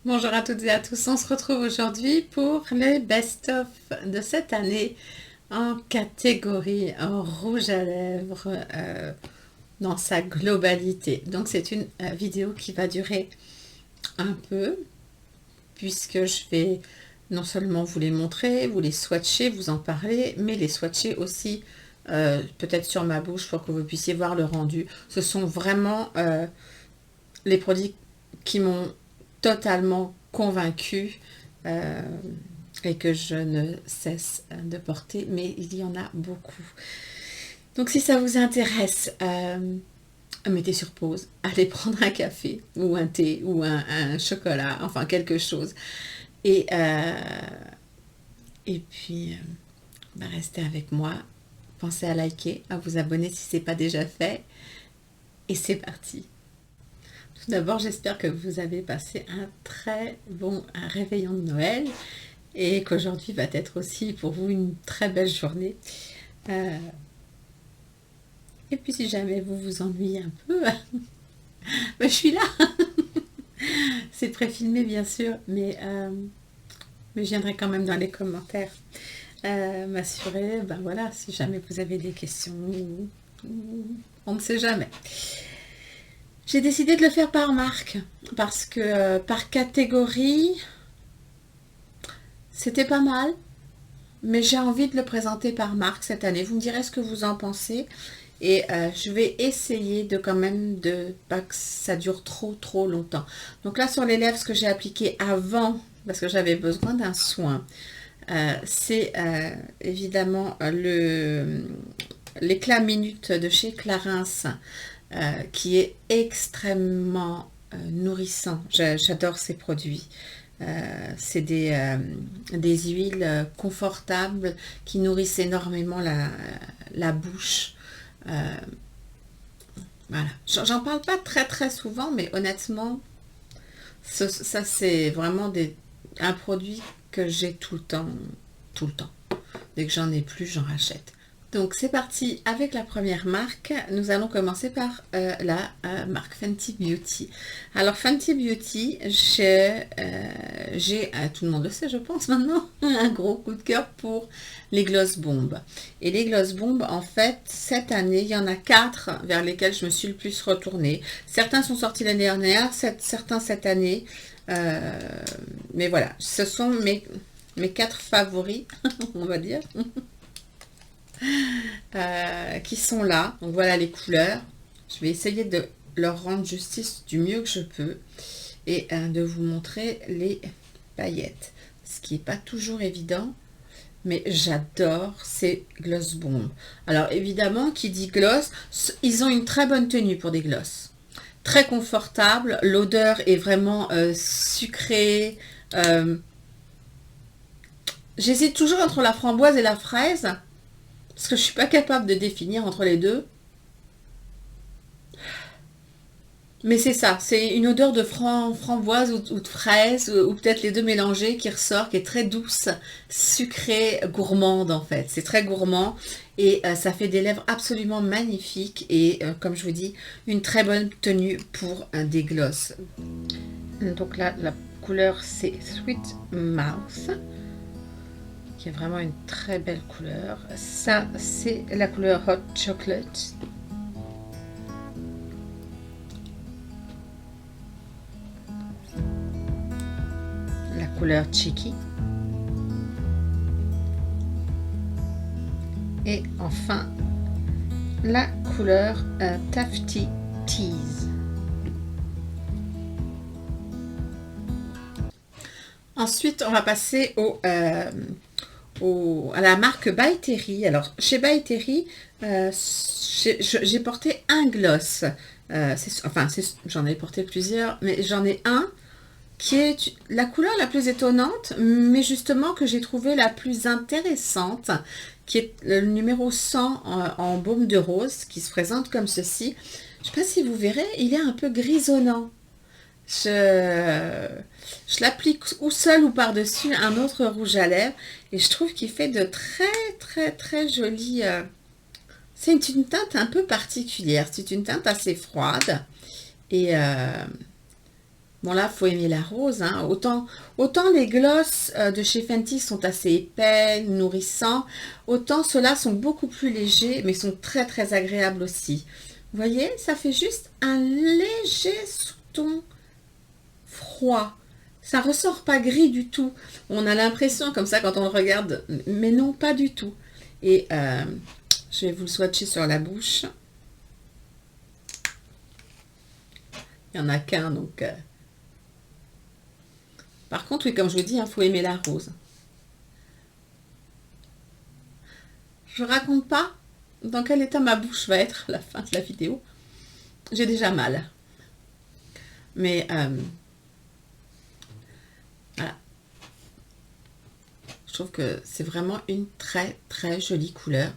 Bonjour à toutes et à tous, on se retrouve aujourd'hui pour les best-of de cette année en catégorie en rouge à lèvres dans sa globalité. Donc c'est une vidéo qui va durer un peu puisque je vais non seulement vous les montrer, vous les swatcher, vous en parler, mais les swatcher aussi peut-être sur ma bouche pour que vous puissiez voir le rendu. Ce sont vraiment les produits qui m'ont totalement convaincue euh, et que je ne cesse de porter, mais il y en a beaucoup. Donc si ça vous intéresse, mettez sur pause, allez prendre un café ou un thé ou un chocolat, enfin quelque chose. Et, euh, et puis, restez avec moi. Pensez à liker, à vous abonner si ce n'est pas déjà fait. Et c'est parti. Tout d'abord, j'espère que vous avez passé un très bon réveillon de Noël et qu'aujourd'hui va être aussi pour vous une très belle journée. Euh, et puis si jamais vous vous ennuyez un peu, ben, je suis là. C'est préfilmé bien sûr, mais je viendrai quand même dans les commentaires m'assurer, ben voilà, si jamais vous avez des questions, on ne sait jamais. J'ai décidé de le faire par marque parce que par catégorie, c'était pas mal. Mais j'ai envie de le présenter par marque cette année. Vous me direz ce que vous en pensez. Et je vais essayer de quand même de pas que ça dure trop longtemps. Donc là sur les lèvres, ce que j'ai appliqué avant, parce que j'avais besoin d'un soin, c'est évidemment l'éclat minute de chez Clarins, qui est extrêmement nourrissant. J'adore ces produits. C'est des huiles confortables qui nourrissent énormément la bouche. Euh, voilà. J'en parle pas très souvent, mais honnêtement, ça c'est vraiment un produit que j'ai tout le temps, tout le temps. Dès que j'en ai plus, j'en rachète. Donc c'est parti avec la première marque. Nous allons commencer par la marque Fenty Beauty. Alors Fenty Beauty, tout le monde le sait je pense maintenant, un gros coup de cœur pour les Gloss Bombs. Et les Gloss Bombs, en fait, cette année, il y en a 4 vers lesquels je me suis le plus retournée. Certains sont sortis l'année dernière, certains cette année. Euh, mais voilà, ce sont mes 4 favoris, on va dire. Qui sont là. Donc voilà les couleurs. Je vais essayer de leur rendre justice du mieux que je peux et de vous montrer les paillettes. Ce qui n'est pas toujours évident, mais j'adore ces gloss bombs. Alors évidemment, qui dit gloss, ils ont une très bonne tenue pour des gloss. Très confortable, l'odeur est vraiment sucrée. J'hésite toujours entre la framboise et la fraise. Parce que je suis pas capable de définir entre les deux. Mais c'est ça, c'est une odeur de framboise ou de fraise, ou peut-être les deux mélangés qui ressort, qui est très douce, sucrée, gourmande en fait. C'est très gourmand et ça fait des lèvres absolument magnifiques et comme je vous dis, une très bonne tenue pour des glosses. Donc là, la couleur c'est Sweet Mouth, qui est vraiment une très belle couleur. Ça, c'est la couleur Hot Chocolate. La couleur Cheeky. Et enfin, la couleur Tafty Tease. Ensuite, on va passer à la marque By Terry. Alors, chez By Terry, j'ai porté un gloss. J'en ai porté plusieurs, mais j'en ai un qui est la couleur la plus étonnante, mais justement que j'ai trouvé la plus intéressante, qui est le numéro 100 en baume de rose, qui se présente comme ceci. Je ne sais pas si vous verrez, il est un peu grisonnant. Je l'applique ou seul ou par-dessus un autre rouge à lèvres et je trouve qu'il fait de très jolis... c'est une teinte un peu particulière, c'est une teinte assez froide et Bon là, faut aimer la rose, hein. Autant les gloss de chez Fenty sont assez épais, nourrissants, autant ceux-là sont beaucoup plus légers, mais sont très très agréables aussi. Vous voyez, ça fait juste un léger sous-ton froid. Ça ressort pas gris du tout. On a l'impression comme ça quand on le regarde, mais non, pas du tout. Et je vais vous le swatcher sur la bouche. Il n'y en a qu'un, donc... Par contre, oui, comme je vous dis, il faut aimer la rose. Je raconte pas dans quel état ma bouche va être à la fin de la vidéo. J'ai déjà mal. Mais voilà. Je trouve que c'est vraiment une très très jolie couleur.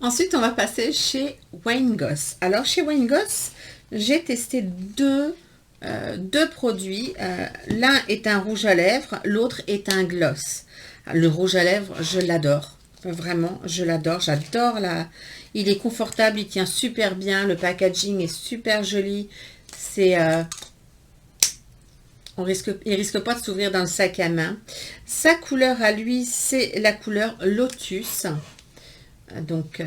Ensuite, on va passer chez Wayne Goss. Alors, chez Wayne Goss, j'ai testé deux produits. L'un est un rouge à lèvres, l'autre est un gloss. Le rouge à lèvres, je l'adore. Vraiment, je l'adore. J'adore la... Il est confortable, il tient super bien. Le packaging est super joli. C'est... il risque pas de s'ouvrir dans le sac à main. Sa couleur à lui, c'est la couleur Lotus. Donc...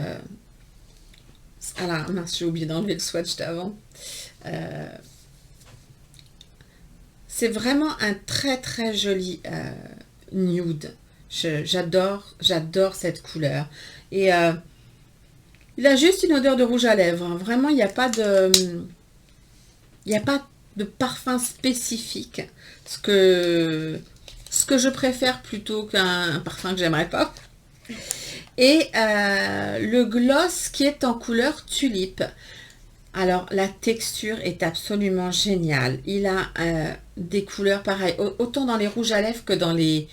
alors, mince, j'ai oublié d'enlever le swatch d'avant. C'est vraiment un très très joli nude. J'adore cette couleur. Et il a juste une odeur de rouge à lèvres. Hein. Vraiment, il n'y a pas de parfum spécifique. Ce que je préfère plutôt qu'un parfum que j'aimerais pas. Et le gloss qui est en couleur tulipe. Alors, la texture est absolument géniale. Il a des couleurs pareilles. Autant dans les rouges à lèvres que dans les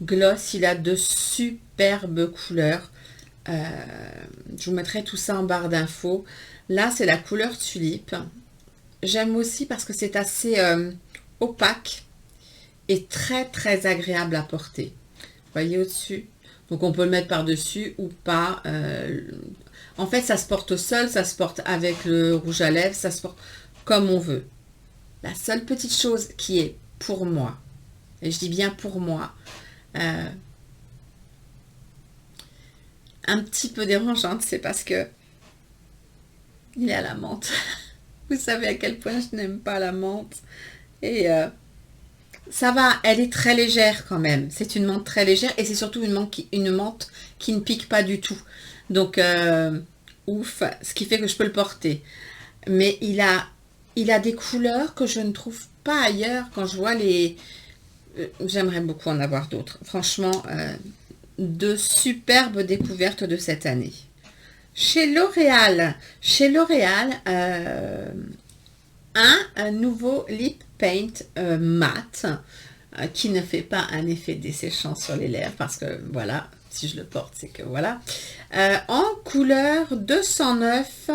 gloss, il a de superbes couleurs. Je vous mettrai tout ça en barre d'infos. Là, c'est la couleur tulipe. J'aime aussi parce que c'est assez opaque et très, très agréable à porter. Vous voyez au-dessus? Donc, on peut le mettre par-dessus ou pas. En fait, ça se porte seul, ça se porte avec le rouge à lèvres, ça se porte comme on veut. La seule petite chose qui est pour moi, et je dis bien pour moi, un petit peu dérangeante, c'est parce que il est à la menthe. Vous savez à quel point je n'aime pas la menthe. Et ça va, elle est très légère quand même. C'est une menthe très légère et c'est surtout une menthe qui ne pique pas du tout. Donc, ouf, ce qui fait que je peux le porter. Mais il a des couleurs que je ne trouve pas ailleurs quand je vois les... J'aimerais beaucoup en avoir d'autres. Franchement, de superbes découvertes de cette année. Chez L'Oréal, un nouveau lip paint mat qui ne fait pas un effet desséchant sur les lèvres parce que voilà, si je le porte, c'est que voilà. En couleur 209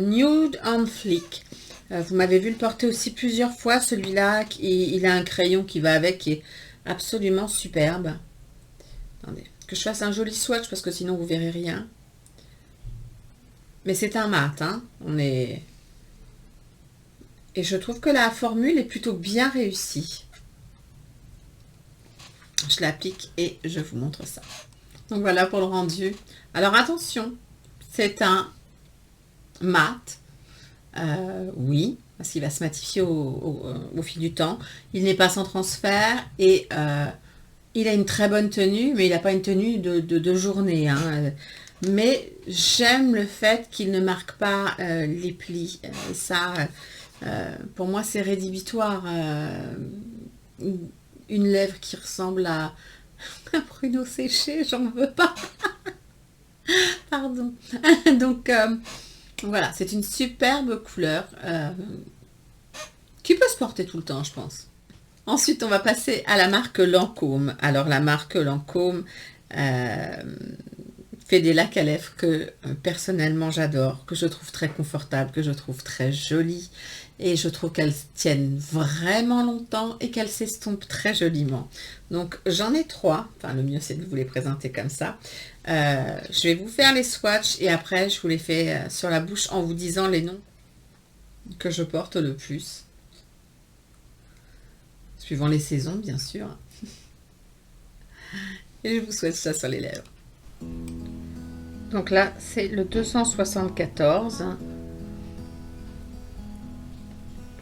Nude on Fleek. Vous m'avez vu le porter aussi plusieurs fois, celui-là. Il a un crayon qui va avec, qui est absolument superbe. Attendez, que je fasse un joli swatch parce que sinon vous verrez rien. Mais c'est un mat, hein. Et je trouve que la formule est plutôt bien réussie. Je l'applique et je vous montre ça. Donc voilà pour le rendu. Alors attention, c'est un mat. Oui, parce qu'il va se matifier au fil du temps. Il n'est pas sans transfert et il a une très bonne tenue, mais il n'a pas une tenue de journée. Hein. Mais j'aime le fait qu'il ne marque pas les plis. Ça, pour moi, c'est rédhibitoire. Une lèvre qui ressemble à un pruneau séché, j'en veux pas. Pardon. Donc, voilà, c'est une superbe couleur qui peut se porter tout le temps, je pense. Ensuite, on va passer à la marque Lancôme. Alors, la marque Lancôme fait des lacs à lèvres que personnellement j'adore, que je trouve très confortable, que je trouve très jolie. Et je trouve qu'elles tiennent vraiment longtemps et qu'elles s'estompent très joliment. Donc, j'en ai 3. Enfin, le mieux, c'est de vous les présenter comme ça. Je vais vous faire les swatchs et après, je vous les fais sur la bouche en vous disant les noms que je porte le plus. suivant les saisons, bien sûr. Et je vous souhaite ça sur les lèvres. Donc là, c'est le 274.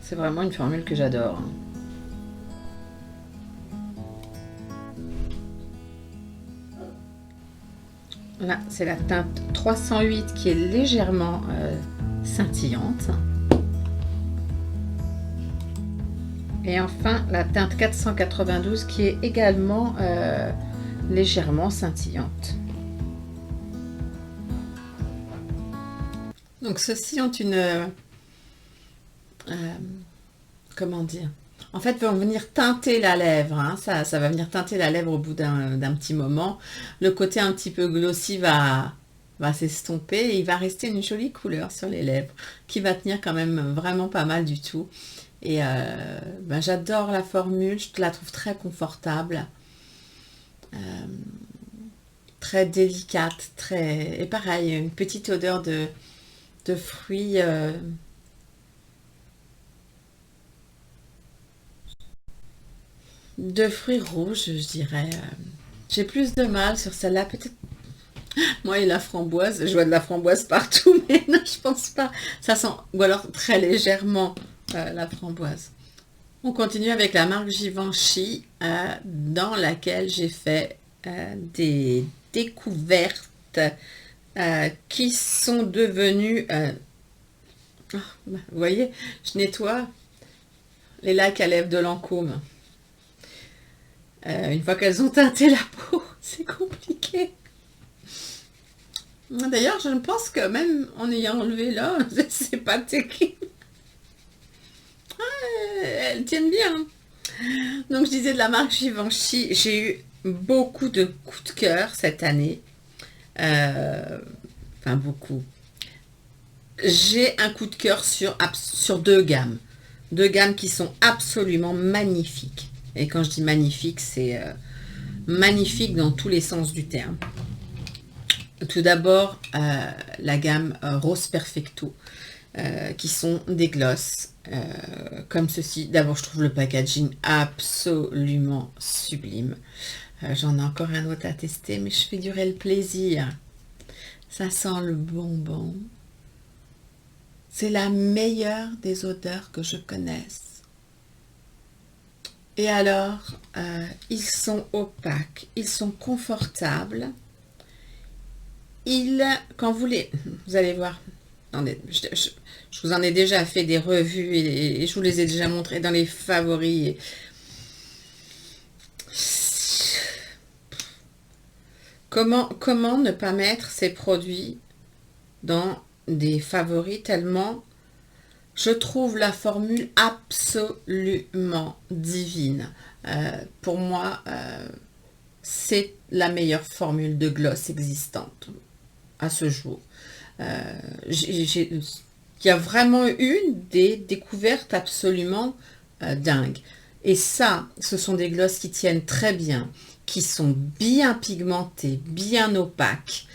C'est vraiment une formule que j'adore. Là, c'est la teinte 308 qui est légèrement scintillante. Et enfin, la teinte 492 qui est également légèrement scintillante. Donc, ceux-ci ont une... comment dire? En fait, vont venir teinter la lèvre. Hein. Ça va venir teinter la lèvre au bout d'un petit moment. Le côté un petit peu glossy va s'estomper et il va rester une jolie couleur sur les lèvres qui va tenir quand même vraiment pas mal du tout. Et j'adore la formule, je la trouve très confortable, très délicate, et pareil, une petite odeur de fruits, rouges, je dirais. J'ai plus de mal sur celle-là, peut-être. Moi et la framboise, je vois de la framboise partout, mais non, je pense pas. Ça sent, ou alors très légèrement la framboise. On continue avec la marque Givenchy, dans laquelle j'ai fait des découvertes qui sont devenues... vous voyez, je nettoie les lacs à lèvres de Lancôme. Une fois qu'elles ont teinté la peau, c'est compliqué. D'ailleurs, je pense que même en ayant enlevé là, c'est pas technique. Elles tiennent bien. Donc je disais de la marque Givenchy, j'ai eu beaucoup de coups de cœur cette année. Enfin beaucoup. J'ai un coup de cœur sur deux gammes. Deux gammes qui sont absolument magnifiques. Et quand je dis magnifique, c'est magnifique dans tous les sens du terme. Tout d'abord, la gamme Rose Perfecto, qui sont des glosses comme ceci. D'abord, je trouve le packaging absolument sublime. J'en ai encore un autre à tester, mais je fais durer le plaisir. Ça sent le bonbon. C'est la meilleure des odeurs que je connaisse. Et alors, ils sont opaques, ils sont confortables. Quand vous allez voir, attendez, je vous en ai déjà fait des revues et je vous les ai déjà montrés dans les favoris. Comment ne pas mettre ces produits dans des favoris tellement je trouve la formule absolument divine. Pour moi, c'est la meilleure formule de gloss existante à ce jour. Il y a vraiment eu des découvertes absolument dingues. Et ça, ce sont des glosses qui tiennent très bien, qui sont bien pigmentés, bien opaques,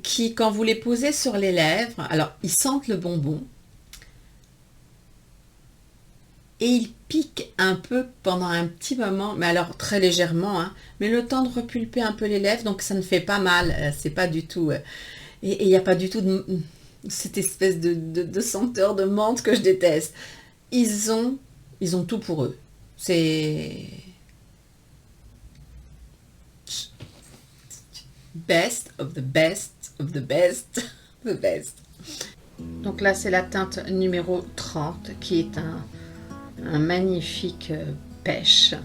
qui, quand vous les posez sur les lèvres, alors ils sentent le bonbon et ils piquent un peu pendant un petit moment, mais alors très légèrement, hein, mais le temps de repulper un peu les lèvres, donc ça ne fait pas mal, c'est pas du tout... et il n'y a pas du tout cette espèce de senteur de menthe que je déteste. Ils ont tout pour eux. C'est... best of the best of the best, the best. Donc là, c'est la teinte numéro 30 qui est un magnifique pêche.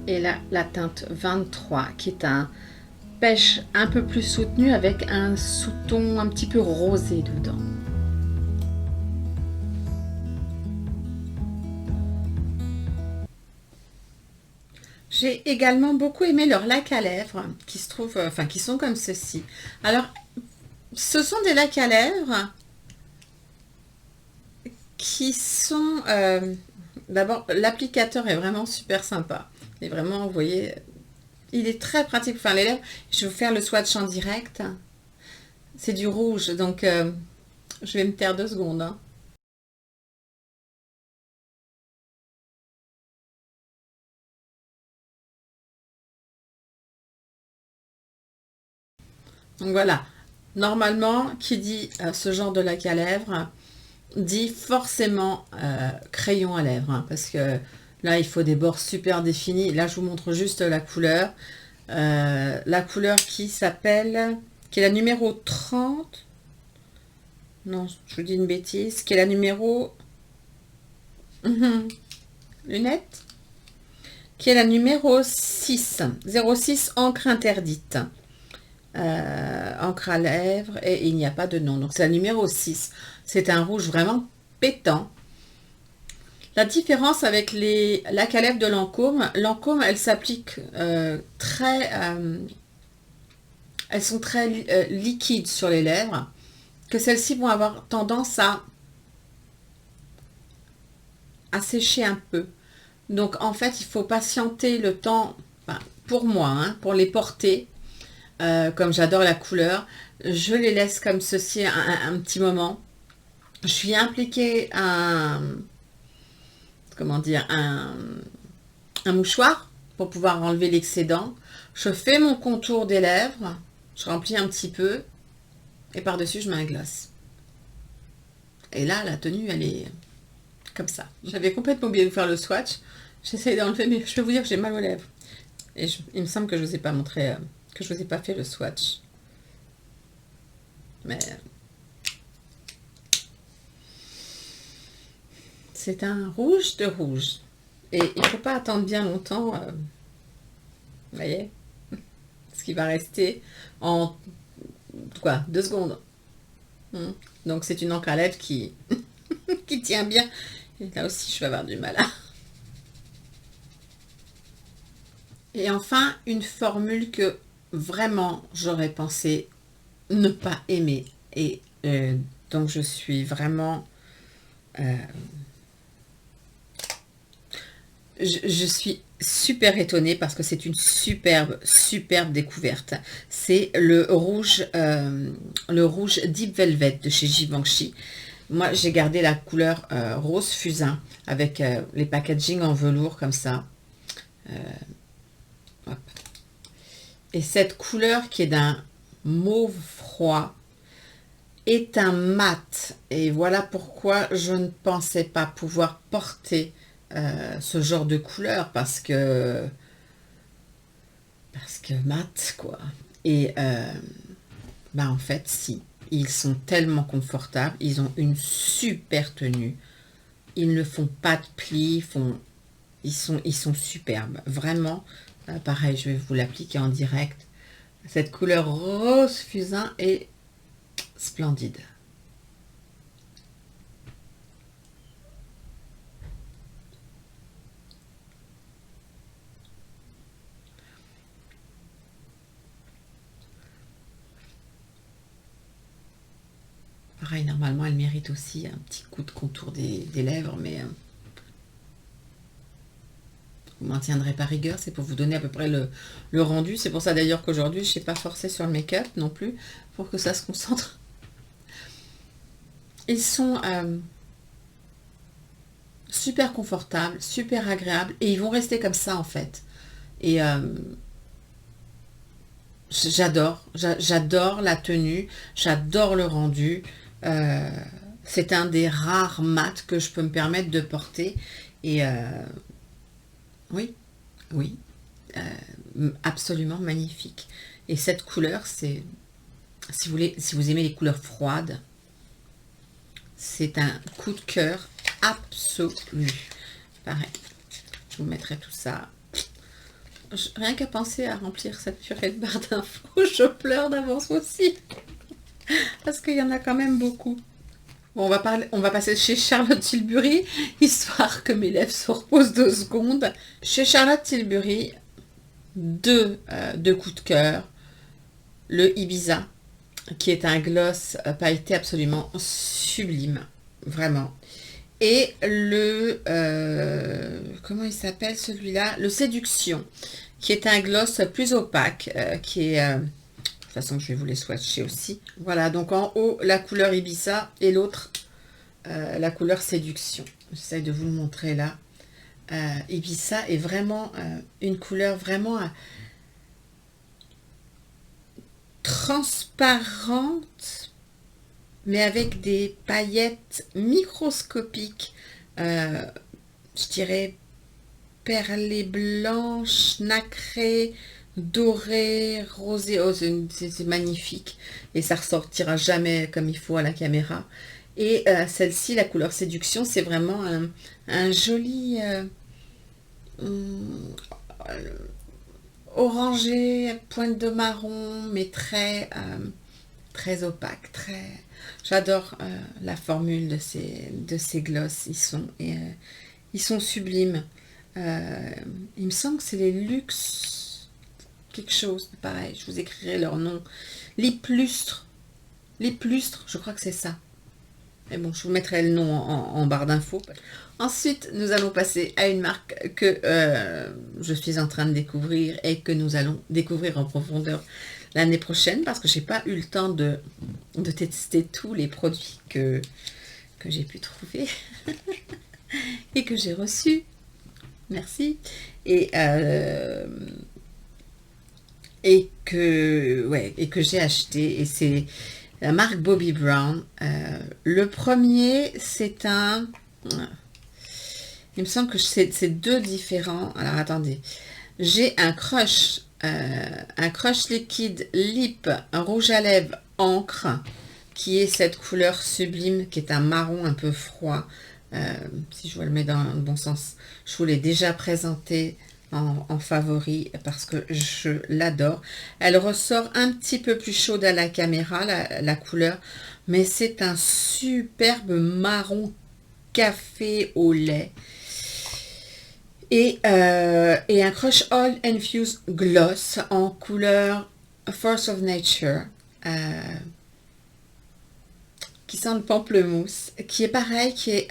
Et là, la teinte 23 qui est un pêche un peu plus soutenu avec un sous-ton un petit peu rosé dedans. J'ai également beaucoup aimé leurs lacs à lèvres qui se trouvent, qui sont comme ceci. Alors, ce sont des lacs à lèvres qui sont... d'abord, l'applicateur est vraiment super sympa. Et vraiment, vous voyez, il est très pratique pour faire les lèvres. Je vais vous faire le swatch en direct. C'est du rouge, donc je vais me taire 2 secondes, hein. Donc voilà. Normalement, qui dit ce genre de lac à lèvres, dit forcément crayon à lèvres, hein, parce que là, il faut des bords super définis. Là, je vous montre juste la couleur. La couleur qui s'appelle, qui est la numéro 30. Non, je vous dis une bêtise. Qui est la numéro... lunettes. Qui est la numéro 6. 06, encre interdite. Encre à lèvres, et il n'y a pas de nom. Donc c'est la numéro 6. C'est un rouge vraiment pétant. La différence avec les lacs à lèvres de Lancôme, Lancôme, elles s'appliquent elles sont très liquides sur les lèvres, que celles-ci vont avoir tendance à sécher un peu. Donc en fait, il faut patienter le temps, enfin, pour moi, hein, pour les porter, comme j'adore la couleur, je les laisse comme ceci un petit moment. Je suis impliquée comment dire, un mouchoir pour pouvoir enlever l'excédent. Je fais mon contour des lèvres, je remplis un petit peu et par-dessus je mets un gloss. Et là, la tenue, elle est comme ça. J'avais complètement oublié de faire le swatch. J'essaie d'enlever, mais je peux vous dire que j'ai mal aux lèvres. Et il me semble que je vous ai pas montré, que je vous ai pas fait le swatch. Mais c'est un rouge de rouge. Et il ne faut pas attendre bien longtemps. Vous voyez, ce qui va rester en quoi, 2 secondes. Donc c'est une encre à lèvres qui, qui tient bien. Et là aussi, je vais avoir du mal. Et enfin, une formule que vraiment j'aurais pensé ne pas aimer. Et donc je suis vraiment... je suis super étonnée parce que c'est une superbe découverte. C'est le rouge Deep Velvet de chez Givenchy. Moi, j'ai gardé la couleur rose fusain avec les packaging en velours comme ça. Hop. Et cette couleur qui est d'un mauve froid est un mat. Et voilà pourquoi je ne pensais pas pouvoir porter ce genre de couleur parce que mat quoi. Et bah en fait si, ils sont tellement confortables, ils ont une super tenue, ils ne font pas de plis, ils sont superbes vraiment. Pareil, je vais vous l'appliquer en direct. Cette couleur rose fusain est splendide. Pareil, normalement, elle mérite aussi un petit coup de contour des lèvres, mais vous m'en tiendrez pas rigueur, c'est pour vous donner à peu près le rendu. C'est pour ça d'ailleurs qu'aujourd'hui, je n'ai pas forcé sur le make-up non plus, pour que ça se concentre. Ils sont super confortables, super agréables, et ils vont rester comme ça en fait. Et j'adore la tenue, j'adore le rendu. Euh, c'est un des rares mats que je peux me permettre de porter. Et oui, oui, absolument magnifique. Et cette couleur, c'est, si vous aimez les couleurs froides, c'est un coup de cœur absolu. Pareil, je vous mettrai tout ça. Rien qu'à penser à remplir cette purée de barre d'infos, je pleure d'avance aussi. Parce qu'il y en a quand même beaucoup. Bon, on va passer chez Charlotte Tilbury, histoire que mes lèvres se reposent 2 secondes. Chez Charlotte Tilbury, deux coups de cœur. Le Ibiza, qui est un gloss pailleté absolument sublime, vraiment. Et comment il s'appelle celui-là? Le Séduction, qui est un gloss plus opaque, qui est... toute façon, je vais vous les swatcher aussi. Voilà, donc en haut, la couleur Ibiza et l'autre, la couleur Séduction. J'essaie de vous le montrer là. Ibiza est vraiment une couleur vraiment transparente, mais avec des paillettes microscopiques, je dirais perlées blanches, nacrées, dorées, rosées. Oh, c'est magnifique. Et ça ressortira jamais comme il faut à la caméra. Et celle-ci, la couleur Séduction, c'est vraiment un joli hum, orangé, pointe de marron, mais très opaque. J'adore la formule de ces gloss. Ils sont sublimes. Il me semble que c'est les Luxe quelque chose, pareil, je vous écrirai leur nom. Lip Lustre, je crois que c'est ça. Mais bon, je vous mettrai le nom en barre d'infos. Ensuite, nous allons passer à une marque que je suis en train de découvrir et que nous allons découvrir en profondeur l'année prochaine parce que j'ai pas eu le temps de tester tous les produits que j'ai pu trouver et que j'ai reçus. Merci. Et que j'ai acheté. Et c'est la marque Bobbi Brown. Le premier, c'est un... Il me semble que c'est deux différents. Alors, attendez. J'ai un crush liquide lip, un rouge à lèvres encre, qui est cette couleur sublime, qui est un marron un peu froid. Si je le mets dans le bon sens, je vous l'ai déjà présenté en favori parce que je l'adore. Elle ressort un petit peu plus chaude à la caméra, la couleur, mais c'est un superbe marron café au lait. Et un Crush Oil Infused Gloss en couleur Force of Nature. Qui sent le pamplemousse, qui est pareil, qui est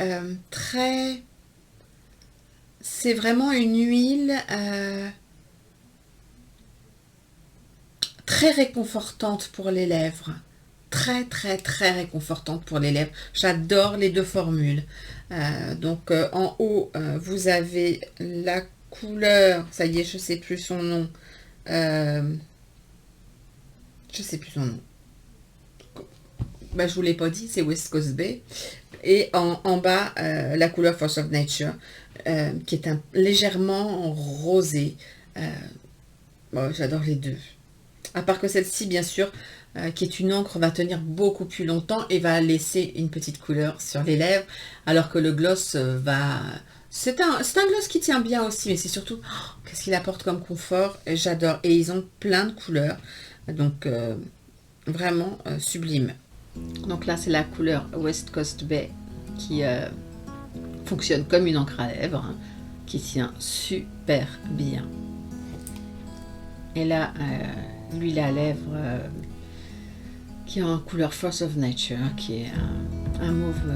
très... C'est vraiment une huile très réconfortante pour les lèvres. Très réconfortante pour les lèvres. J'adore les deux formules. Donc en haut, vous avez la couleur, ça y est, je sais plus son nom. Je sais plus son nom. Je vous l'ai pas dit, c'est West Coast Bay. Et en bas, la couleur Force of Nature, qui est légèrement rosé. J'adore les deux. À part que celle-ci, bien sûr, qui est une encre, va tenir beaucoup plus longtemps et va laisser une petite couleur sur les lèvres, alors que le gloss va... C'est un gloss qui tient bien aussi, mais c'est surtout, qu'est-ce qu'il apporte comme confort, j'adore. Et ils ont plein de couleurs, donc vraiment sublime. Donc là, c'est la couleur West Coast Bay qui fonctionne comme une encre à lèvres, hein, qui tient super bien. Et là, l'huile à lèvres qui est en couleur Force of Nature, qui est un mauve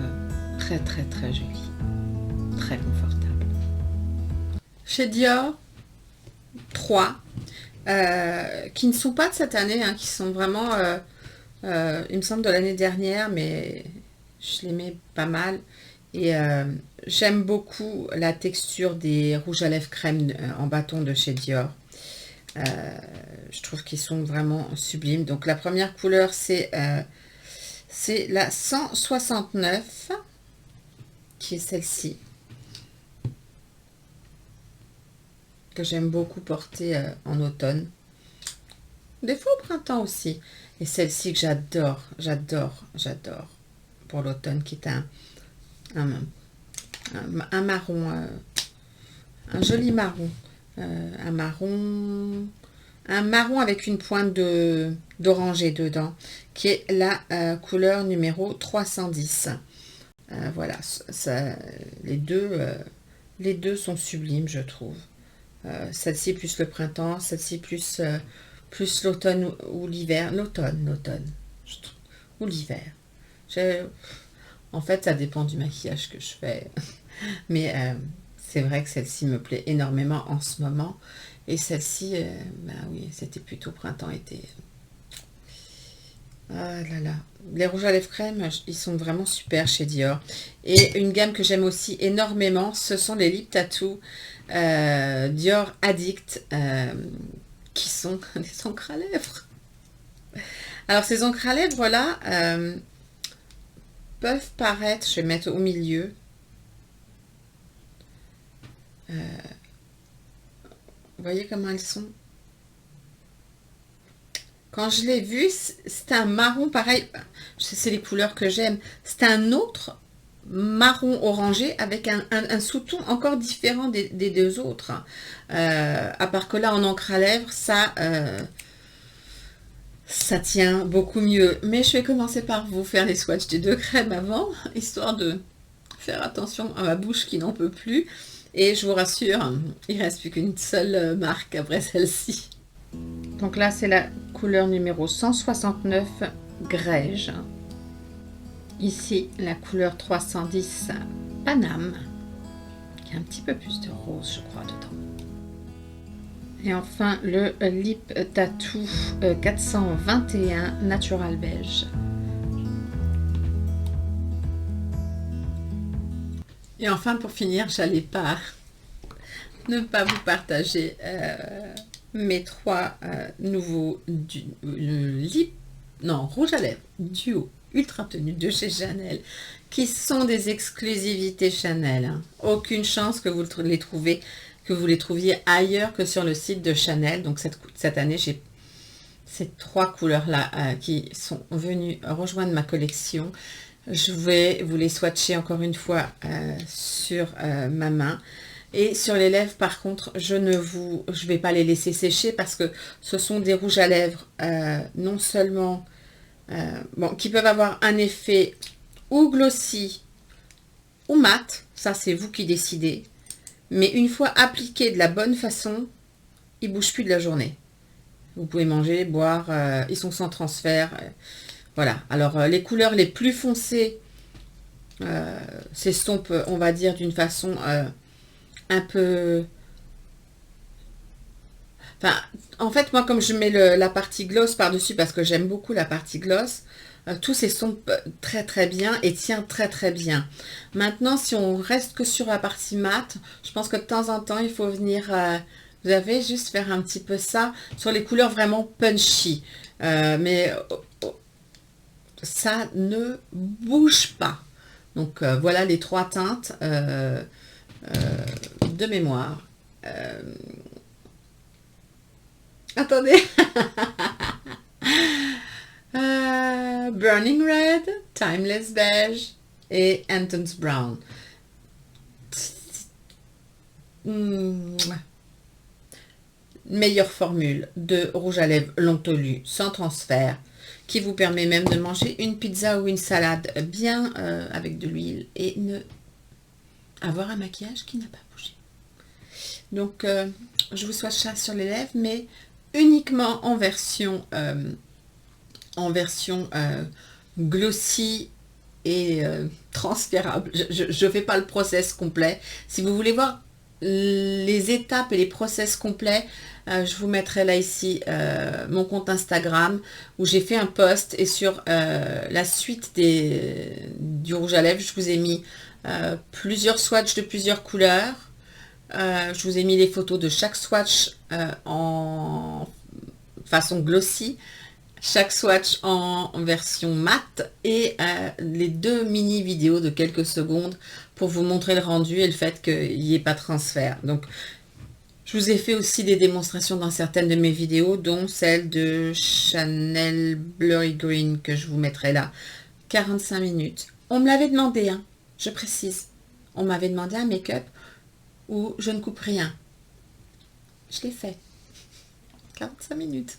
très joli, très confortable. Chez Dior, 3 qui ne sont pas de cette année, hein, qui sont vraiment... il me semble de l'année dernière, mais je les mets pas mal. Et j'aime beaucoup la texture des rouges à lèvres crème en bâton de chez Dior. Je trouve qu'ils sont vraiment sublimes. Donc la première couleur, c'est la 169, qui est celle-ci, que j'aime beaucoup porter en automne. Des fois au printemps aussi. Et celle-ci que j'adore pour l'automne, qui est un marron, un joli marron. Un marron avec une pointe d'orangé dedans, qui est la couleur numéro 310. Voilà, les deux sont sublimes, je trouve. Celle-ci plus le printemps, celle-ci plus l'automne ou l'hiver. L'automne ou l'hiver. En fait, ça dépend du maquillage que je fais. Mais c'est vrai que celle-ci me plaît énormément en ce moment. Et celle-ci, oui, c'était plutôt printemps-été. Ah là là. Les rouges à lèvres crème, ils sont vraiment super chez Dior. Et une gamme que j'aime aussi énormément, ce sont les Lip Tattoo Dior Addict, qui sont des encres à lèvres. Alors ces encres à lèvres là peuvent paraître, je vais mettre au milieu, vous voyez comment elles sont. Quand je l'ai vu, c'est un marron pareil, c'est les couleurs que j'aime. C'est un autre marron orangé avec un sous-ton encore différent des deux autres. À part que là, en encre à lèvres, ça tient beaucoup mieux. Mais je vais commencer par vous faire les swatchs des deux crèmes avant, histoire de faire attention à ma bouche qui n'en peut plus. Et je vous rassure, il ne reste plus qu'une seule marque après celle-ci. Donc là, c'est la couleur numéro 169, Grège. Ici, la couleur 310, Paname, qui a un petit peu plus de rose, je crois, dedans. Et enfin, le Lip Tattoo 421, Natural Beige. Et enfin, pour finir, j'allais pas ne pas vous partager mes trois nouveaux rouge à lèvres duo ultra tenue de chez Chanel, qui sont des exclusivités Chanel. Hein. Aucune chance que vous les trouviez ailleurs que sur le site de Chanel. Donc cette année, j'ai ces trois couleurs-là qui sont venues rejoindre ma collection. Je vais vous les swatcher encore une fois sur ma main. Et sur les lèvres, par contre, je vais pas les laisser sécher parce que ce sont des rouges à lèvres non seulement qui peuvent avoir un effet ou glossy ou mat, ça c'est vous qui décidez, mais une fois appliqués de la bonne façon, ils ne bougent plus de la journée. Vous pouvez manger, boire, ils sont sans transfert. Voilà, alors les couleurs les plus foncées s'estompent, on va dire, d'une façon un peu... Enfin, en fait, moi, comme je mets la partie gloss par-dessus, parce que j'aime beaucoup la partie gloss, tout s'estompe très très bien et tient très très bien. Maintenant, si on reste que sur la partie mat, je pense que de temps en temps, il faut venir, vous avez juste faire un petit peu ça sur les couleurs vraiment punchy. Mais ça ne bouge pas. Donc voilà les trois teintes de mémoire. Attendez. Burning Red, Timeless Beige et Intense Brown. Meilleure formule de rouge à lèvres long tolu sans transfert qui vous permet même de manger une pizza ou une salade bien avec de l'huile et ne avoir un maquillage qui n'a pas bougé. Donc je vous swatch ça sur les lèvres, mais uniquement en version glossy et transférable. Je ne fais pas le process complet. Si vous voulez voir les étapes et les process complets, je vous mettrai là ici mon compte Instagram où j'ai fait un post et sur la suite du rouge à lèvres, je vous ai mis plusieurs swatchs de plusieurs couleurs. Je vous ai mis les photos de chaque swatch en façon glossy, chaque swatch en version mat et les deux mini vidéos de quelques secondes pour vous montrer le rendu et le fait qu'il n'y ait pas de transfert. Donc je vous ai fait aussi des démonstrations dans certaines de mes vidéos, dont celle de Chanel Blurry Green que je vous mettrai là. 45 minutes. On me l'avait demandé, hein, je précise. On m'avait demandé un make-up où je ne coupe rien. Je l'ai fait. 45 minutes.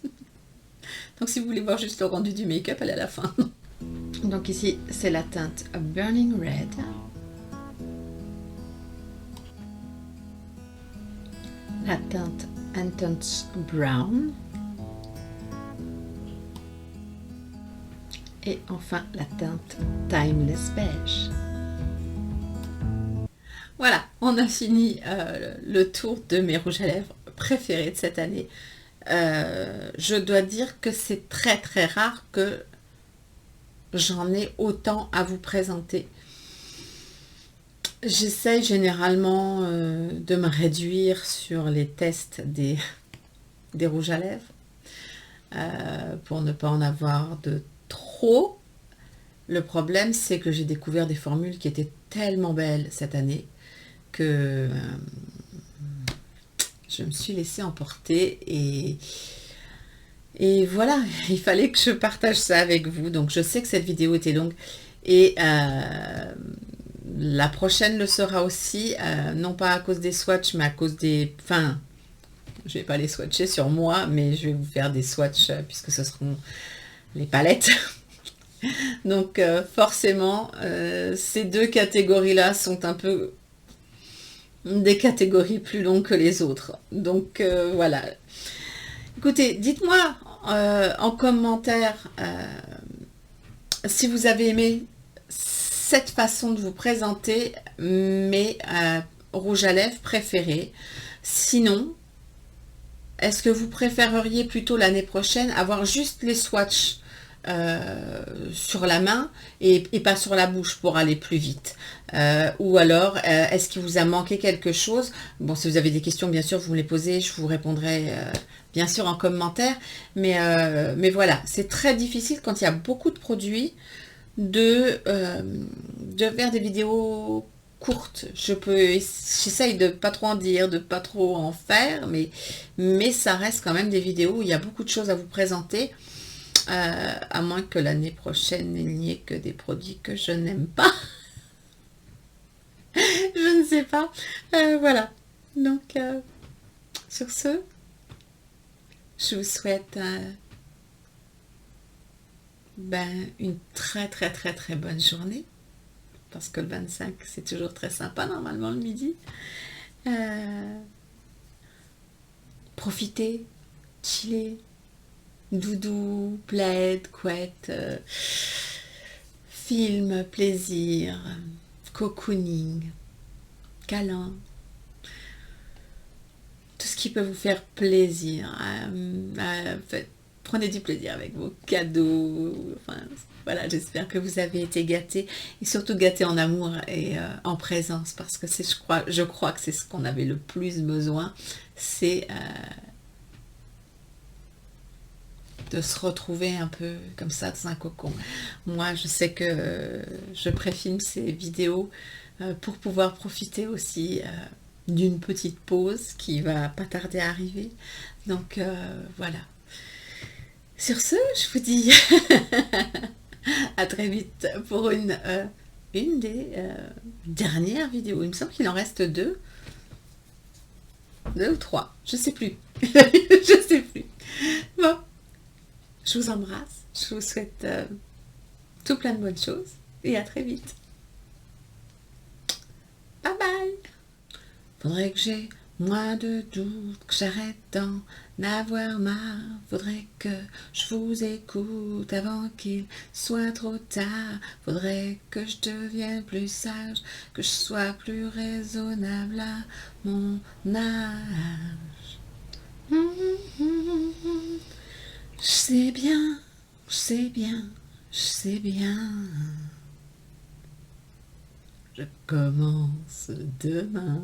Donc si vous voulez voir juste le rendu du make-up, elle est à la fin. Donc ici, c'est la teinte Burning Red. La teinte Intense Brown. Et enfin, la teinte Timeless Beige. Voilà, on a fini le tour de mes rouges à lèvres préférés de cette année. Je dois dire que c'est très très rare que j'en ai autant à vous présenter. J'essaye généralement de me réduire sur les tests des rouges à lèvres pour ne pas en avoir de trop. Le problème, c'est que j'ai découvert des formules qui étaient tellement belles cette année que je me suis laissée emporter et voilà, il fallait que je partage ça avec vous. Donc je sais que cette vidéo était longue et la prochaine le sera aussi, non pas à cause des swatchs, mais à cause des... Enfin, je vais pas les swatcher sur moi, mais je vais vous faire des swatchs puisque ce seront les palettes. Donc forcément, ces deux catégories-là sont un peu des catégories plus longues que les autres. Donc voilà. Écoutez, dites-moi en commentaire si vous avez aimé cette façon de vous présenter mes rouges à lèvres préférés. Sinon, est-ce que vous préféreriez plutôt l'année prochaine avoir juste les swatchs sur la main et pas sur la bouche pour aller plus vite ou alors est-ce qu'il vous a manqué quelque chose? Bon, si vous avez des questions, bien sûr, vous me les posez, je vous répondrai bien sûr en commentaire, mais voilà, c'est très difficile quand il y a beaucoup de produits de faire des vidéos courtes. J'essaye de pas trop en dire, de pas trop en faire, mais ça reste quand même des vidéos où il y a beaucoup de choses à vous présenter, à moins que l'année prochaine il n'y ait que des produits que je n'aime pas. Je ne sais pas. Voilà. Donc, sur ce, je vous souhaite une très très très très bonne journée. Parce que le 25, c'est toujours très sympa, normalement, le midi. Profitez, chillez, doudou, plaid, couette, film, plaisir, cocooning, câlin, tout ce qui peut vous faire plaisir. Prenez du plaisir avec vos cadeaux. Enfin, voilà, j'espère que vous avez été gâtés et surtout gâtés en amour et en présence parce que je crois que c'est ce qu'on avait le plus besoin, c'est de se retrouver un peu comme ça dans un cocon. Moi, je sais que je préfilme ces vidéos pour pouvoir profiter aussi d'une petite pause qui va pas tarder à arriver. Donc voilà. Sur ce, je vous dis à très vite pour une des dernières vidéos. Il me semble qu'il en reste deux ou trois, je sais plus. Je sais plus. Bon, je vous embrasse, je vous souhaite tout plein de bonnes choses et à très vite. Bye bye. Faudrait que j'ai moins de doutes, que j'arrête d'en avoir marre. Faudrait que je vous écoute avant qu'il soit trop tard. Faudrait que je devienne plus sage, que je sois plus raisonnable à mon âge. Je sais bien, je sais bien, je sais bien. Je commence demain.